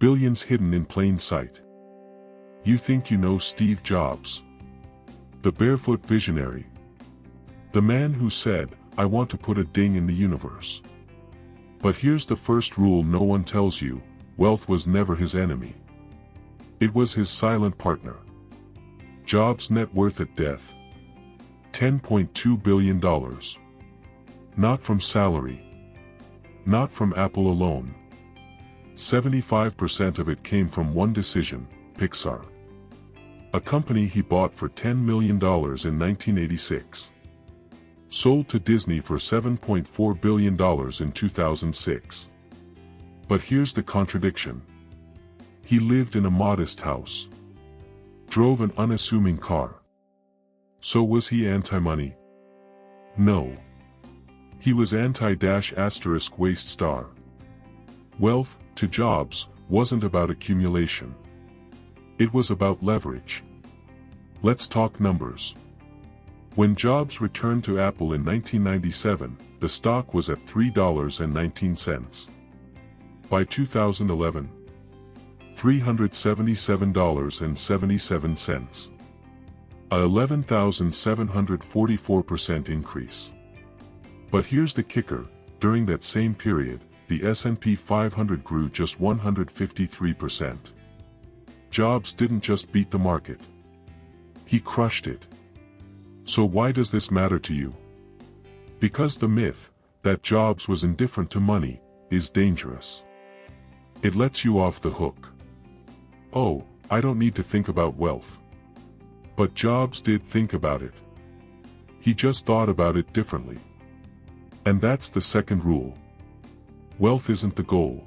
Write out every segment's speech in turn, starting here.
Billions hidden in plain sight. You think you know Steve Jobs? The barefoot visionary. The man who said, "I want to put a ding in the universe." But here's the first rule no one tells you: wealth was never his enemy. It was his silent partner. Jobs' net worth at death: $10.2 billion. Not from salary. Not from Apple alone. 75% of it came from one decision: Pixar. A company he bought for $10 million in 1986. Sold to Disney for $7.4 billion in 2006. But here's the contradiction. He lived in a modest house. Drove an unassuming car. So was he anti-money? No. He was anti-waste star. Wealth, to Jobs, wasn't about accumulation. It was about leverage. Let's talk numbers. When Jobs returned to Apple in 1997, the stock was at $3.19. By 2011, $377.77. A 11,744% increase. But here's the kicker: during that same period, the S&P 500 grew just 153%. Jobs didn't just beat the market. He crushed it. So why does this matter to you? Because the myth that Jobs was indifferent to money is dangerous. It lets you off the hook. Oh, I don't need to think about wealth. But Jobs did think about it. He just thought about it differently. And that's the second rule. Wealth isn't the goal.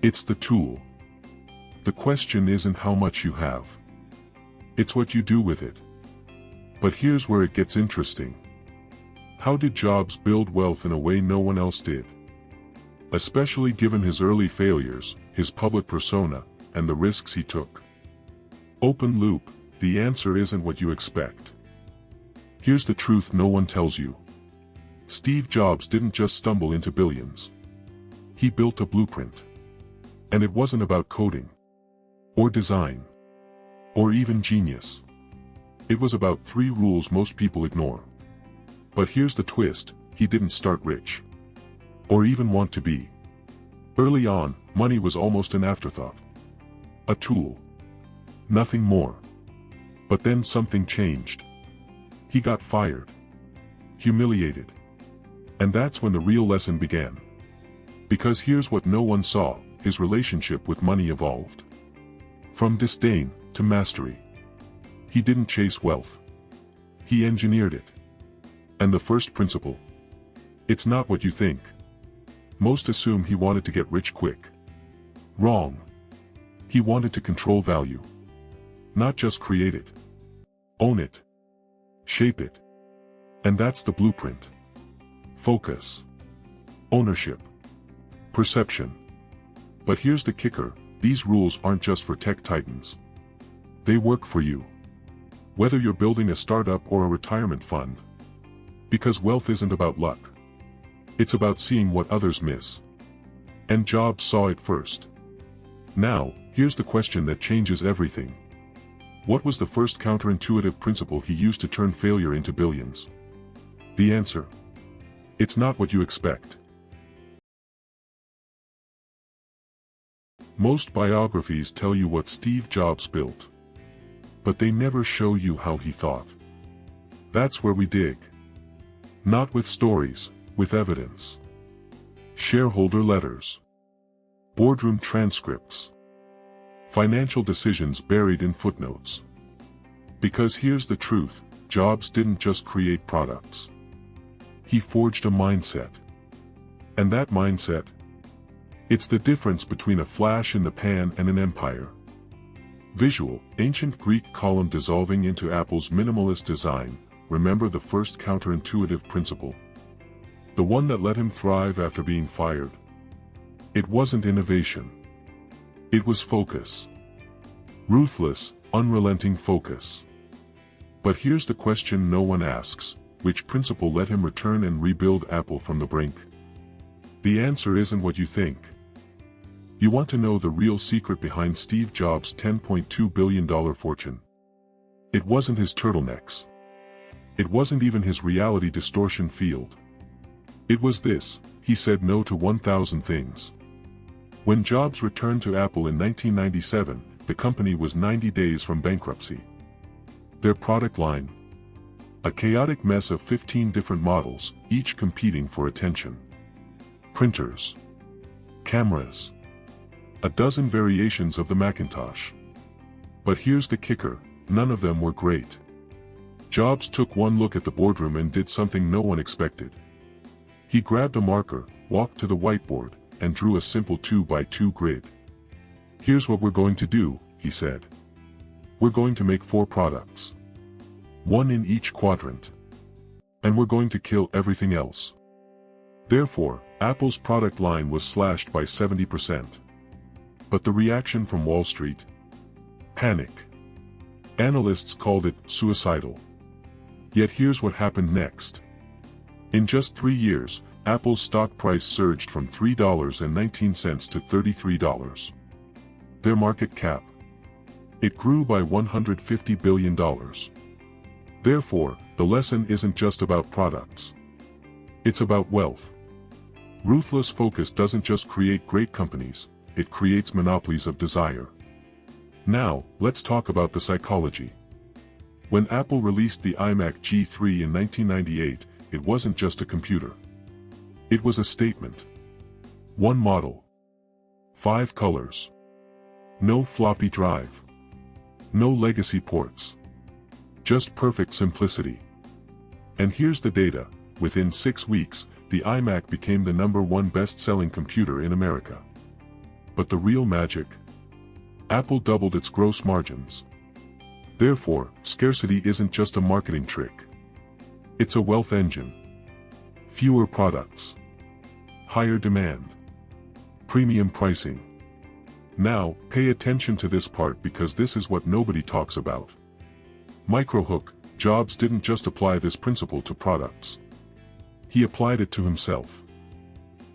It's the tool. The question isn't how much you have. It's what you do with it. But here's where it gets interesting. How did Jobs build wealth in a way no one else did? Especially given his early failures, his public persona, and the risks he took. Open loop, the answer isn't what you expect. Here's the truth no one tells you. Steve Jobs didn't just stumble into billions. He built a blueprint. And it wasn't about coding. Or design. Or even genius. It was about 3 rules most people ignore. But here's the twist: he didn't start rich. Or even want to be. Early on, money was almost an afterthought. A tool. Nothing more. But then something changed. He got fired. Humiliated. And that's when the real lesson began. Because here's what no one saw: his relationship with money evolved. From disdain to mastery. He didn't chase wealth. He engineered it. And the first principle: it's not what you think. Most assume he wanted to get rich quick. Wrong. He wanted to control value. Not just create it. Own it. Shape it. And that's the blueprint. Focus. Ownership. Perception. But here's the kicker: these rules aren't just for tech titans. They work for you. Whether you're building a startup or a retirement fund. Because wealth isn't about luck. It's about seeing what others miss. And Jobs saw it first. Now, here's the question that changes everything. What was the first counterintuitive principle he used to turn failure into billions? The answer: it's not what you expect. Most biographies tell you what Steve Jobs built. But they never show you how he thought. That's where we dig. Not with stories, with evidence. Shareholder letters. Boardroom transcripts. Financial decisions buried in footnotes. Because here's the truth: Jobs didn't just create products. He forged a mindset. And that mindset? It's the difference between a flash in the pan and an empire. Visual, ancient Greek column dissolving into Apple's minimalist design. Remember the first counterintuitive principle? The one that let him thrive after being fired. It wasn't innovation. It was focus. Ruthless, unrelenting focus. But here's the question no one asks: which principle let him return and rebuild Apple from the brink? The answer isn't what you think. You want to know the real secret behind Steve Jobs' $10.2 billion fortune? It wasn't his turtlenecks. It wasn't even his reality distortion field. It was this: he said no to 1,000 things. When Jobs returned to Apple in 1997, the company was 90 days from bankruptcy. Their product line? A chaotic mess of 15 different models, each competing for attention. Printers. Cameras. A dozen variations of the Macintosh. But here's the kicker: none of them were great. Jobs took one look at the boardroom and did something no one expected. He grabbed a marker, walked to the whiteboard, and drew a simple 2x2 grid. "Here's what we're going to do," he said. "We're going to make 4 products. One in each quadrant. And we're going to kill everything else." Therefore, Apple's product line was slashed by 70%. But the reaction from Wall Street? Panic. Analysts called it suicidal. Yet here's what happened next. In just 3 years, Apple's stock price surged from $3.19 to $33. Their market cap? It grew by $150 billion. Therefore, the lesson isn't just about products. It's about wealth. Ruthless focus doesn't just create great companies, it creates monopolies of desire. Now, let's talk about the psychology. When Apple released the iMac G3 in 1998, it wasn't just a computer. It was a statement. 1 model. 5 colors. No floppy drive. No legacy ports. Just perfect simplicity. And here's the data: within 6 weeks, the iMac became the #1 best-selling computer in America. But the real magic? Apple doubled its gross margins. Therefore, scarcity isn't just a marketing trick. It's a wealth engine. Fewer products. Higher demand. Premium pricing. Now, pay attention to this part because this is what nobody talks about. Microhook: Jobs didn't just apply this principle to products. He applied it to himself.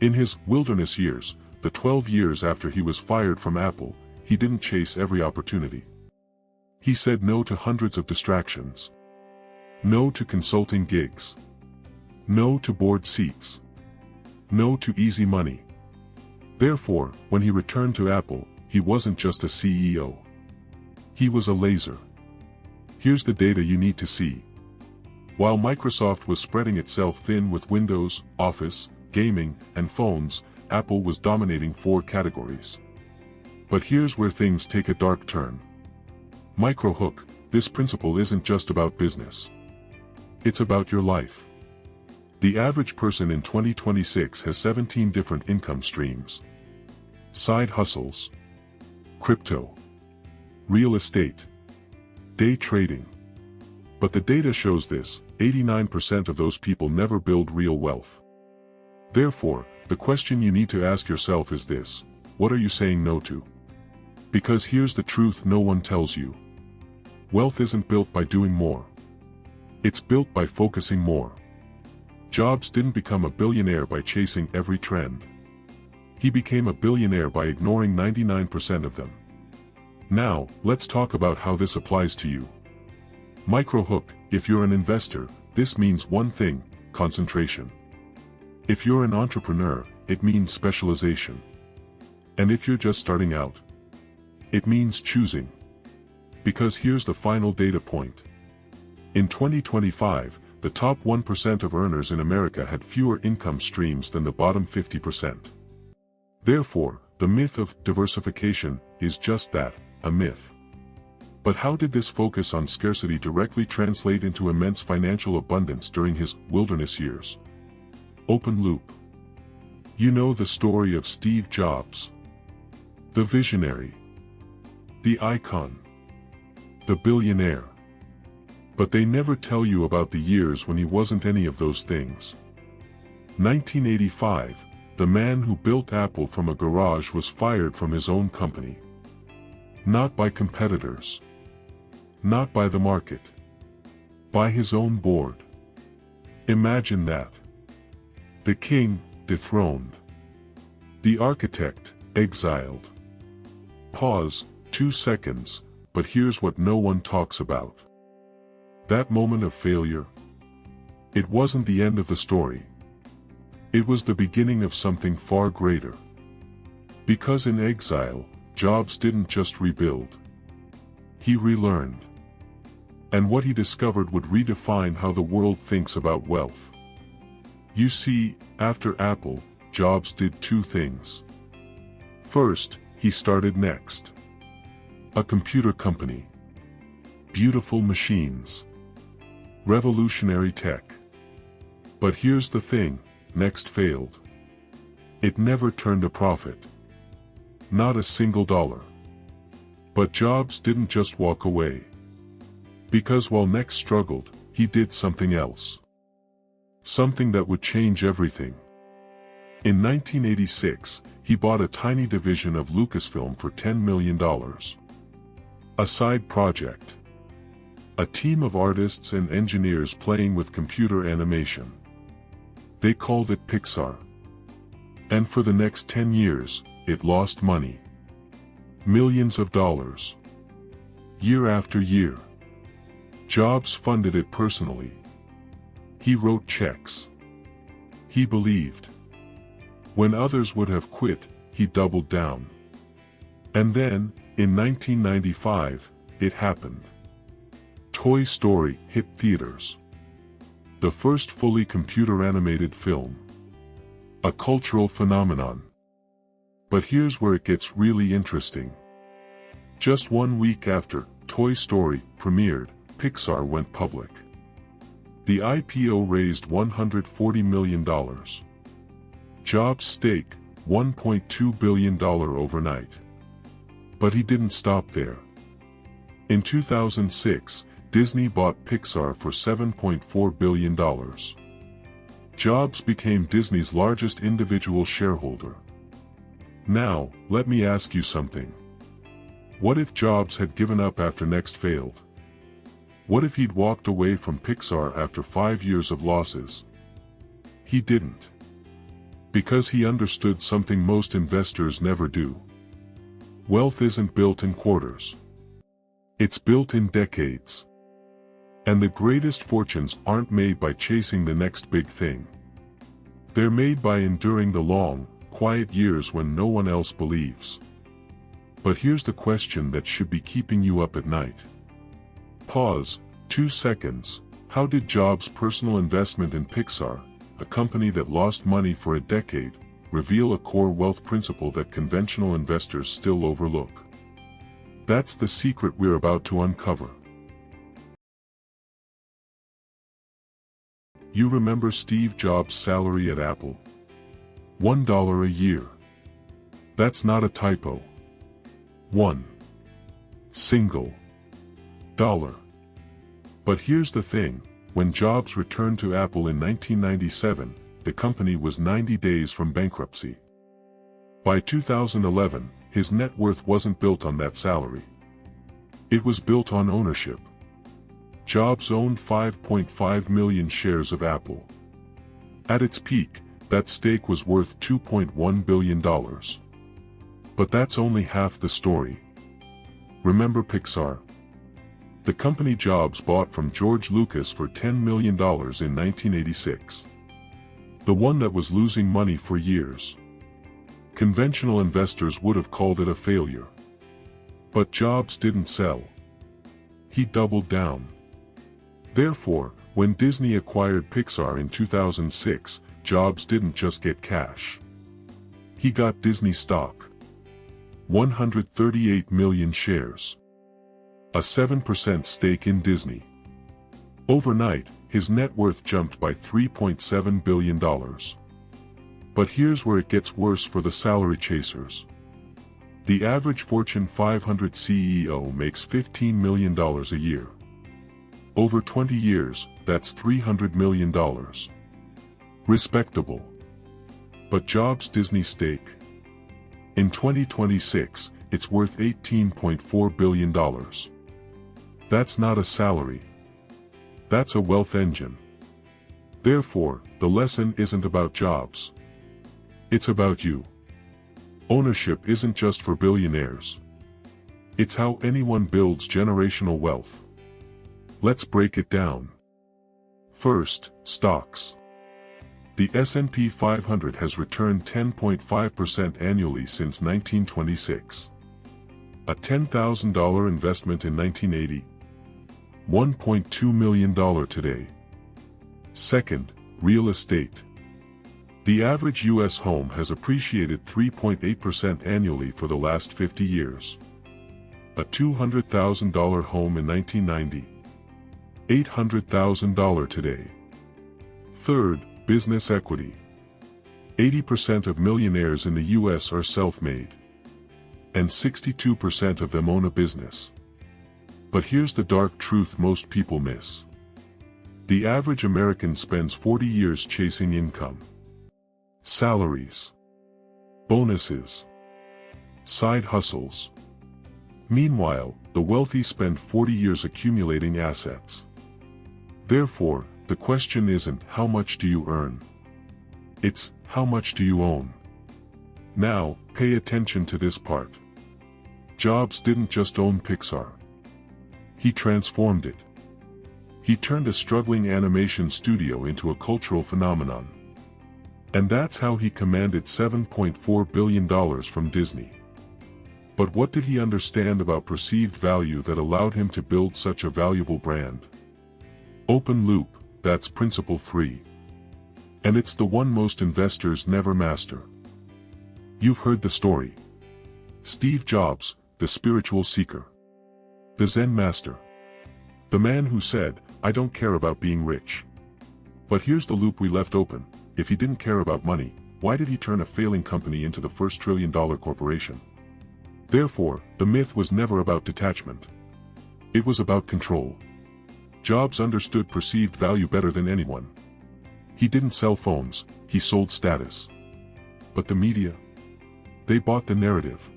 In his wilderness years, the 12 years after he was fired from Apple, he didn't chase every opportunity. He said no to hundreds of distractions. No to consulting gigs. No to board seats. No to easy money. Therefore, when he returned to Apple, he wasn't just a CEO. He was a laser. Here's the data you need to see. While Microsoft was spreading itself thin with Windows, Office, gaming, and phones, Apple was dominating 4 categories. But here's where things take a dark turn. Microhook: this principle isn't just about business. It's about your life. The average person in 2026 has 17 different income streams. Side hustles. Crypto. Real estate. Day trading. But the data shows this: 89% of those people never build real wealth. Therefore, the question you need to ask yourself is this: what are you saying no to? Because here's the truth no one tells you. Wealth isn't built by doing more. It's built by focusing more. Jobs didn't become a billionaire by chasing every trend. He became a billionaire by ignoring 99% of them. Now, let's talk about how this applies to you. Microhook: if you're an investor, this means one thing: concentration. If you're an entrepreneur, it means specialization. And if you're just starting out, it means choosing. Because here's the final data point. In 2025, the top 1% of earners in America had fewer income streams than the bottom 50%. Therefore, the myth of diversification is just that, a myth. But how did this focus on scarcity directly translate into immense financial abundance during his wilderness years? Open loop. You know the story of Steve Jobs. The visionary. The icon. The billionaire. But they never tell you about the years when he wasn't any of those things. 1985, the man who built Apple from a garage was fired from his own company. Not by competitors. Not by the market. By his own board. Imagine that. The king, dethroned. The architect, exiled. Pause, 2 seconds, but here's what no one talks about. That moment of failure. It wasn't the end of the story. It was the beginning of something far greater. Because in exile, Jobs didn't just rebuild. He relearned. And what he discovered would redefine how the world thinks about wealth. You see, after Apple, Jobs did 2 things. First, he started Next. A computer company. Beautiful machines. Revolutionary tech. But here's the thing, Next failed. It never turned a profit. Not a single dollar. But Jobs didn't just walk away. Because while Next struggled, he did something else. Something that would change everything. In 1986, he bought a tiny division of Lucasfilm for $10 million. A side project. A team of artists and engineers playing with computer animation. They called it Pixar. And for the next 10 years, it lost money. Millions of dollars. Year after year. Jobs funded it personally. He wrote checks. He believed. When others would have quit, he doubled down. And then, in 1995, it happened. Toy Story hit theaters. The first fully computer-animated film. A cultural phenomenon. But here's where it gets really interesting. Just 1 week after Toy Story premiered, Pixar went public. The IPO raised $140 million. Jobs' stake, $1.2 billion overnight. But he didn't stop there. In 2006, Disney bought Pixar for $7.4 billion. Jobs became Disney's largest individual shareholder. Now, let me ask you something. What if Jobs had given up after Next failed? What if he'd walked away from Pixar after 5 years of losses? He didn't. Because he understood something most investors never do. Wealth isn't built in quarters. It's built in decades. And the greatest fortunes aren't made by chasing the next big thing. They're made by enduring the long, quiet years when no one else believes. But here's the question that should be keeping you up at night. Pause, 2 seconds. How did Jobs' personal investment in Pixar, a company that lost money for a decade, reveal a core wealth principle that conventional investors still overlook? That's the secret we're about to uncover. You remember Steve Jobs' salary at Apple? $1 a year. That's not a typo. $1 single dollar. But here's the thing, when Jobs returned to Apple in 1997, the company was 90 days from bankruptcy. By 2011, his net worth wasn't built on that salary. It was built on ownership. Jobs owned 5.5 million shares of Apple. At its peak, that stake was worth $2.1 billion. But that's only half the story. Remember Pixar? The company Jobs bought from George Lucas for $10 million in 1986. The one that was losing money for years. Conventional investors would have called it a failure. But Jobs didn't sell. He doubled down. Therefore, when Disney acquired Pixar in 2006, Jobs didn't just get cash. He got Disney stock. 138 million shares. A 7% stake in Disney. Overnight, his net worth jumped by $3.7 billion. But here's where it gets worse for the salary chasers. The average Fortune 500 CEO makes $15 million a year. Over 20 years, that's $300 million. Respectable. But Jobs' Disney stake? In 2026, it's worth $18.4 billion. That's not a salary. That's a wealth engine. Therefore, the lesson isn't about Jobs. It's about you. Ownership isn't just for billionaires. It's how anyone builds generational wealth. Let's break it down. First, stocks. The S&P 500 has returned 10.5% annually since 1926. A $10,000 investment in 1980. $1.2 million today. Second, real estate. The average U.S. home has appreciated 3.8% annually for the last 50 years. A $200,000 home in 1990. $800,000 today. Third, business equity. 80% of millionaires in the U.S. are self-made. And 62% of them own a business. But here's the dark truth most people miss. The average American spends 40 years chasing income. Salaries. Bonuses. Side hustles. Meanwhile, the wealthy spend 40 years accumulating assets. Therefore, the question isn't how much do you earn? It's how much do you own? Now, pay attention to this part. Jobs didn't just own Pixar. He transformed it. He turned a struggling animation studio into a cultural phenomenon. And that's how he commanded $7.4 billion from Disney. But what did he understand about perceived value that allowed him to build such a valuable brand? Open loop, that's principle 3. And it's the one most investors never master. You've heard the story. Steve Jobs, the spiritual seeker. The Zen master. The man who said, "I don't care about being rich." But here's the loop we left open. If he didn't care about money, why did he turn a failing company into the first trillion-dollar corporation? Therefore, the myth was never about detachment. It was about control. Jobs understood perceived value better than anyone. He didn't sell phones, he sold status. But the media? They bought the narrative.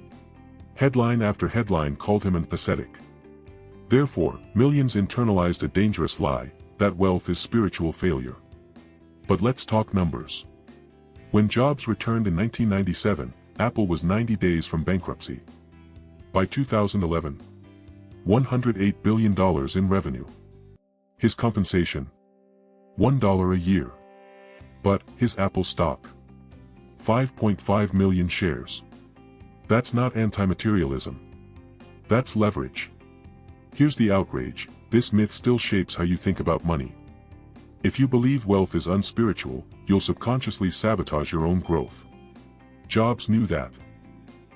Headline after headline called him pathetic. Therefore, millions internalized a dangerous lie, that wealth is spiritual failure. But let's talk numbers. When Jobs returned in 1997, Apple was 90 days from bankruptcy. By 2011, $108 billion in revenue. His compensation? $1 a year. But his Apple stock? 5.5 million shares. That's not anti-materialism. That's leverage. Here's the outrage, this myth still shapes how you think about money. If you believe wealth is unspiritual, you'll subconsciously sabotage your own growth. Jobs knew that.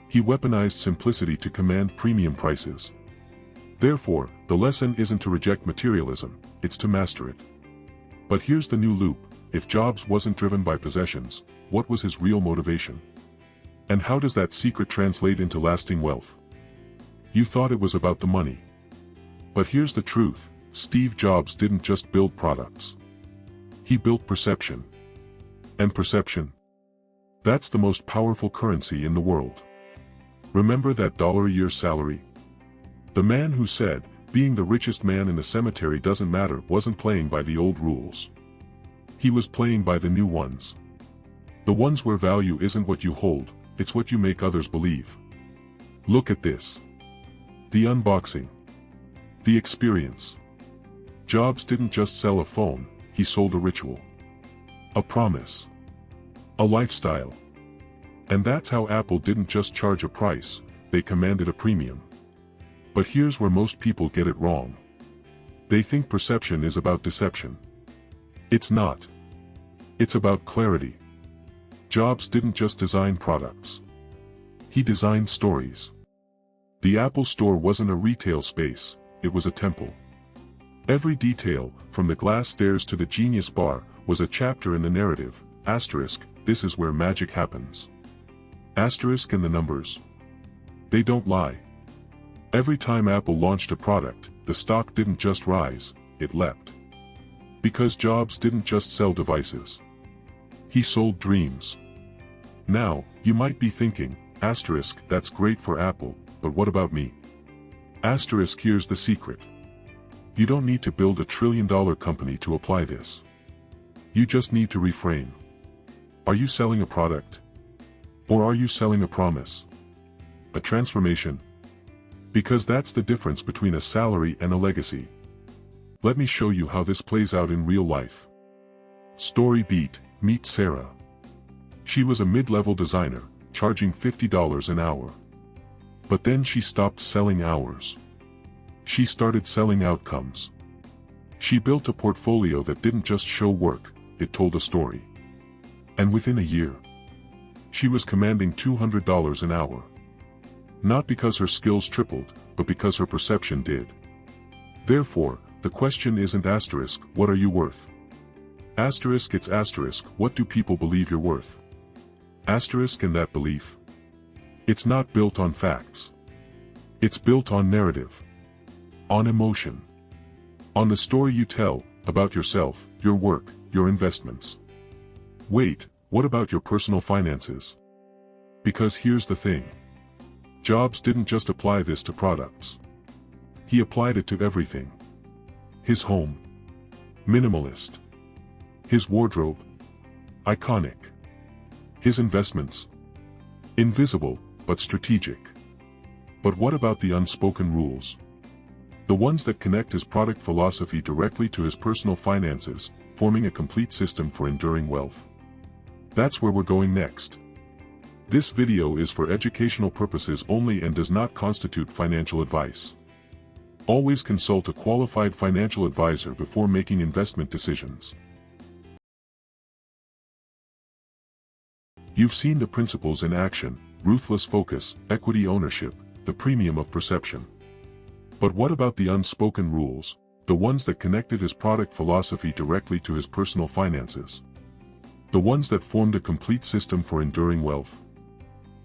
He weaponized simplicity to command premium prices. Therefore, the lesson isn't to reject materialism, it's to master it. But here's the new loop, if Jobs wasn't driven by possessions, what was his real motivation? And how does that secret translate into lasting wealth? You thought it was about the money. But here's the truth, Steve Jobs didn't just build products. He built perception. And perception? That's the most powerful currency in the world. Remember that $1 a year salary? The man who said, being the richest man in the cemetery doesn't matter wasn't playing by the old rules. He was playing by the new ones. The ones where value isn't what you hold, it's what you make others believe. Look at this. The unboxing. The experience. Jobs didn't just sell a phone, he sold a ritual. A promise. A lifestyle. And that's how Apple didn't just charge a price, they commanded a premium. But here's where most people get it wrong. They think perception is about deception. It's not. It's about clarity. Jobs didn't just design products. He designed stories. The Apple Store wasn't a retail space, it was a temple. Every detail, from the glass stairs to the Genius Bar, was a chapter in the narrative, asterisk, this is where magic happens. Asterisk and the numbers. They don't lie. Every time Apple launched a product, the stock didn't just rise, it leapt. Because Jobs didn't just sell devices. He sold dreams. Now, you might be thinking, asterisk, that's great for Apple, but what about me? Asterisk, here's the secret. You don't need to build $1 trillion company to apply this. You just need to reframe. Are you selling a product? Or are you selling a promise? A transformation? Because that's the difference between a salary and a legacy. Let me show you how this plays out in real life. Story beat, meet Sarah. She was a mid-level designer, charging $50 an hour. But then she stopped selling hours. She started selling outcomes. She built a portfolio that didn't just show work, it told a story. And within a year, she was commanding $200 an hour. Not because her skills tripled, but because her perception did. Therefore, the question isn't asterisk, what are you worth? Asterisk, it's asterisk, what do people believe you're worth? Asterisk, and that belief, it's not built on facts. It's built on narrative. On emotion. On the story you tell, about yourself, your work, your investments. Wait, what about your personal finances? Because here's the thing. Jobs didn't just apply this to products. He applied it to everything. His home. Minimalist. His wardrobe. Iconic. His investments. Invisible, but strategic. But what about the unspoken rules? The ones that connect his product philosophy directly to his personal finances, forming a complete system for enduring wealth. That's where we're going next. This video is for educational purposes only and does not constitute financial advice. Always consult a qualified financial advisor before making investment decisions. You've seen the principles in action: ruthless focus, equity ownership, the premium of perception. But what about the unspoken rules, the ones that connected his product philosophy directly to his personal finances? The ones that formed a complete system for enduring wealth?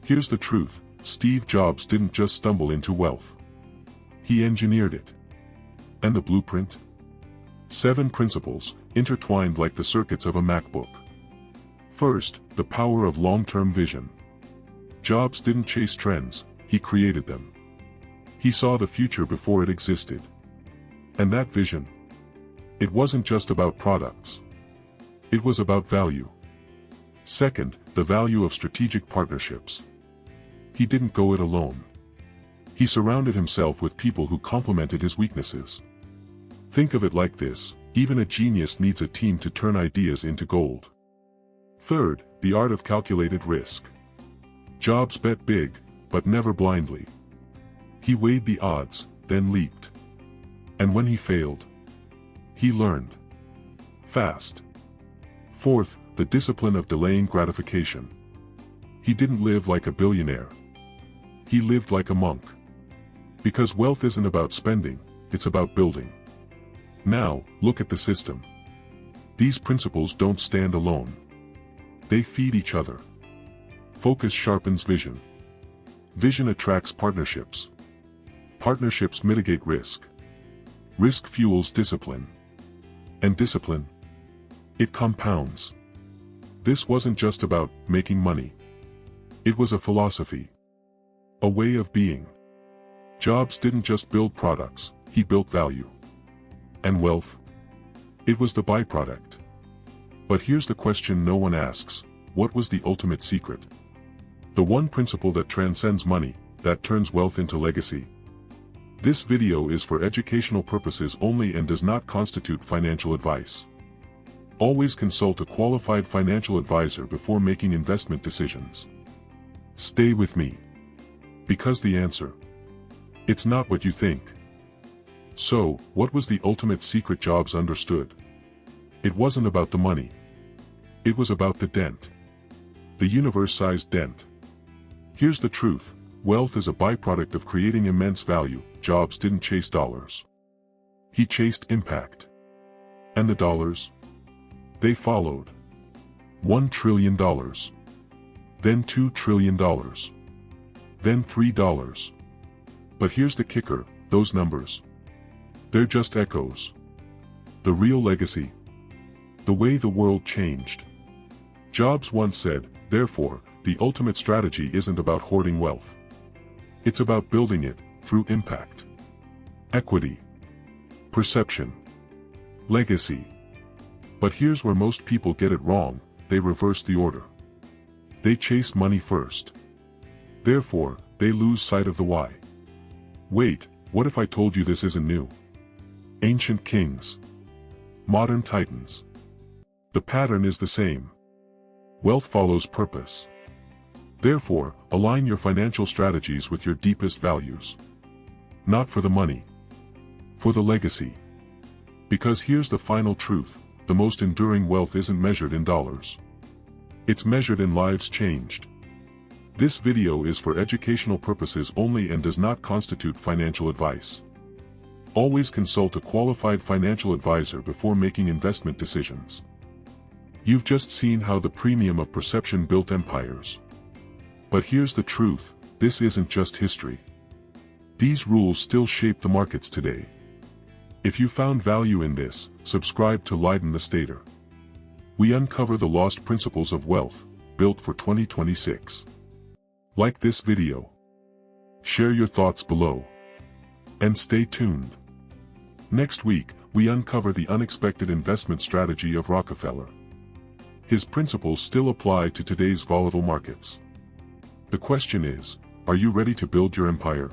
Here's the truth: Steve Jobs didn't just stumble into wealth. He engineered it. And the blueprint? 7 principles, intertwined like the circuits of a MacBook. First, the power of long-term vision. Jobs didn't chase trends, he created them. He saw the future before it existed. And that vision? It wasn't just about products. It was about value. Second, the value of strategic partnerships. He didn't go it alone. He surrounded himself with people who complemented his weaknesses. Think of it like this: even a genius needs a team to turn ideas into gold. Third, the art of calculated risk. Jobs bet big, but never blindly. He weighed the odds, then leaped. And when he failed, he learned. Fast. Fourth, the discipline of delaying gratification. He didn't live like a billionaire. He lived like a monk. Because wealth isn't about spending, it's about building. Now, look at the system. These principles don't stand alone. They feed each other. Focus sharpens vision. Vision attracts partnerships. Partnerships mitigate risk. Risk fuels discipline. And discipline? It compounds. This wasn't just about making money. It was a philosophy. A way of being. Jobs didn't just build products, he built value. And wealth? It was the byproduct. But here's the question no one asks: what was the ultimate secret? The one principle that transcends money, that turns wealth into legacy. This video is for educational purposes only and does not constitute financial advice. Always consult a qualified financial advisor before making investment decisions. Stay with me. Because the answer: it's not what you think. So, what was the ultimate secret Jobs understood? It wasn't about the money. It was about the dent. The universe-sized dent. Here's the truth: wealth is a byproduct of creating immense value. Jobs didn't chase dollars. He chased impact. And the dollars? They followed. $1 trillion. Then $2 trillion. Then $3. But here's the kicker: those numbers, they're just echoes. The real legacy? The way the world changed. Jobs once said, therefore, the ultimate strategy isn't about hoarding wealth. It's about building it, through impact. Equity. Perception. Legacy. But here's where most people get it wrong: they reverse the order. They chase money first. Therefore, they lose sight of the why. Wait, what if I told you this isn't new? Ancient kings. Modern titans. The pattern is the same. Wealth follows purpose. Therefore, align your financial strategies with your deepest values. Not for the money. For the legacy. Because here's the final truth, the most enduring wealth isn't measured in dollars. It's measured in lives changed. This video is for educational purposes only and does not constitute financial advice. Always consult a qualified financial advisor before making investment decisions. You've just seen how the premium of perception built empires. But here's the truth, this isn't just history. These rules still shape the markets today. If you found value in this, subscribe to Lydon the Stater. We uncover the lost principles of wealth, built for 2026. Like this video. Share your thoughts below. And stay tuned. Next week, we uncover the unexpected investment strategy of Rockefeller. His principles still apply to today's volatile markets. The question is, are you ready to build your empire?